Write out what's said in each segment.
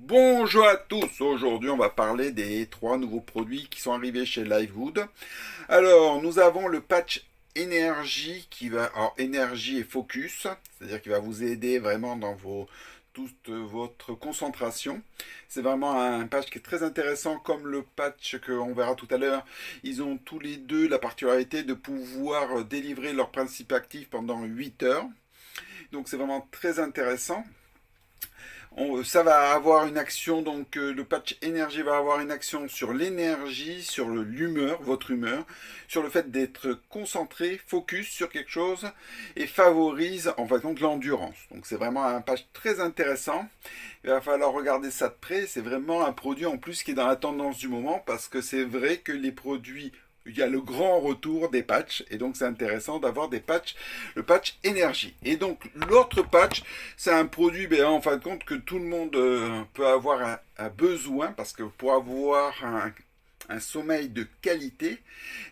Bonjour à tous, aujourd'hui on va parler des trois nouveaux produits qui sont arrivés chez Livewood. Alors nous avons le patch énergie alors énergie et focus, c'est-à-dire qui va vous aider vraiment dans toute votre concentration. C'est vraiment un patch qui est très intéressant comme le patch qu'on verra tout à l'heure. Ils ont tous les deux la particularité de pouvoir délivrer leur principe actif pendant 8 heures. Donc c'est vraiment très intéressant. Ça va avoir une action, donc le patch énergie va avoir une action sur l'énergie, sur l'humeur, votre humeur, sur le fait d'être concentré, focus sur quelque chose et favorise en fait donc l'endurance. Donc c'est vraiment un patch très intéressant. Il va falloir regarder ça de près. C'est vraiment un produit en plus qui est dans la tendance du moment parce que c'est vrai que les produits il y a le grand retour des patchs et donc c'est intéressant d'avoir des patchs, le patch énergie. Et donc l'autre patch, c'est un produit en fin de compte que tout le monde peut avoir un besoin parce que pour avoir un sommeil de qualité,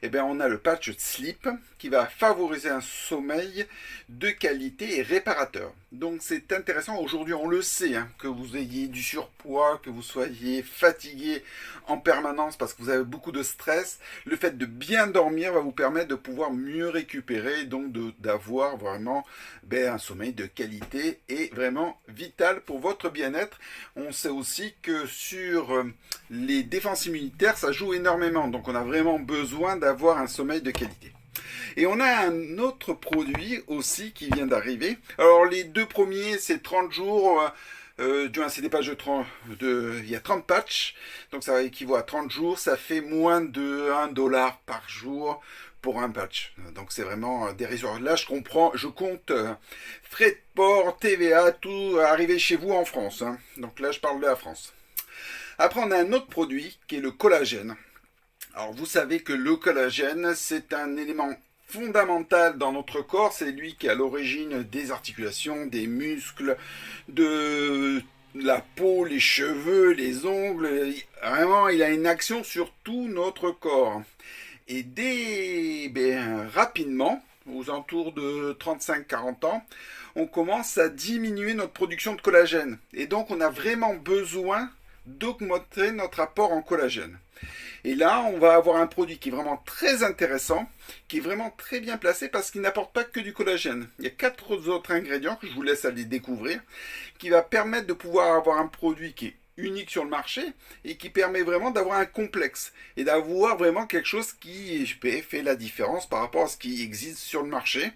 on a le patch Sleep qui va favoriser un sommeil de qualité et réparateur. Donc c'est intéressant, aujourd'hui on le sait, que vous ayez du surpoids, que vous soyez fatigué en permanence parce que vous avez beaucoup de stress, le fait de bien dormir va vous permettre de pouvoir mieux récupérer, donc d'avoir vraiment un sommeil de qualité et vraiment vital pour votre bien-être. On sait aussi que sur les défenses immunitaires, ça joue énormément, donc on a vraiment besoin d'avoir un sommeil de qualité. Et on a un autre produit aussi qui vient d'arriver. Alors les deux premiers, c'est 30 jours. C'est des patchs il y a 30 patchs, donc ça équivaut à 30 jours, ça fait moins de 1 $ par jour pour un patch. Donc c'est vraiment dérisoire. Là je compte frais de port, TVA, tout arrivé chez vous en France. Donc là je parle de la France. Après on a un autre produit qui est le collagène. Alors vous savez que le collagène c'est un élément fondamental dans notre corps, c'est lui qui est à l'origine des articulations, des muscles, de la peau, les cheveux, les ongles. Vraiment, il a une action sur tout notre corps. Et rapidement, aux alentours de 35-40 ans, on commence à diminuer notre production de collagène. Et donc, on a vraiment besoin d'augmenter notre apport en collagène. Et là, on va avoir un produit qui est vraiment très intéressant, qui est vraiment très bien placé parce qu'il n'apporte pas que du collagène. Il y a 4 autres ingrédients que je vous laisse aller découvrir, qui va permettre de pouvoir avoir un produit qui est unique sur le marché et qui permet vraiment d'avoir un complexe et d'avoir vraiment quelque chose qui fait la différence par rapport à ce qui existe sur le marché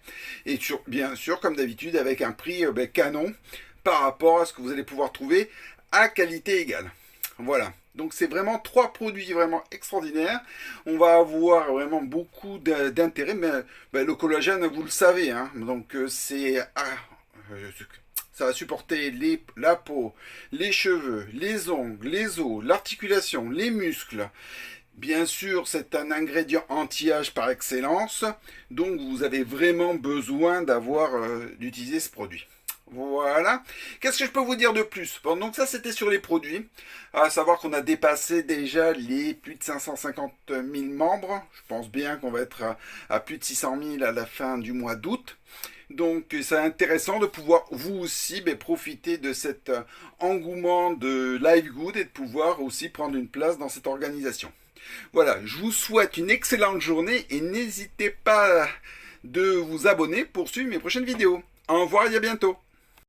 et bien sûr, comme d'habitude, avec un prix canon par rapport à ce que vous allez pouvoir trouver à qualité égale. Voilà. Donc c'est vraiment 3 produits vraiment extraordinaires. On va avoir vraiment beaucoup d'intérêt, mais le collagène, vous le savez, donc ça va supporter la peau, les cheveux, les ongles, les os, l'articulation, les muscles. Bien sûr, c'est un ingrédient anti-âge par excellence, donc vous avez vraiment besoin d'utiliser ce produit. Voilà. Qu'est-ce que je peux vous dire de plus? Bon, donc ça, c'était sur les produits. À savoir qu'on a dépassé déjà les plus de 550 000 membres. Je pense bien qu'on va être à plus de 600 000 à la fin du mois d'août. Donc c'est intéressant de pouvoir vous aussi profiter de cet engouement de Livewood et de pouvoir aussi prendre une place dans cette organisation. Voilà, je vous souhaite une excellente journée et n'hésitez pas de vous abonner pour suivre mes prochaines vidéos. Au revoir et à bientôt.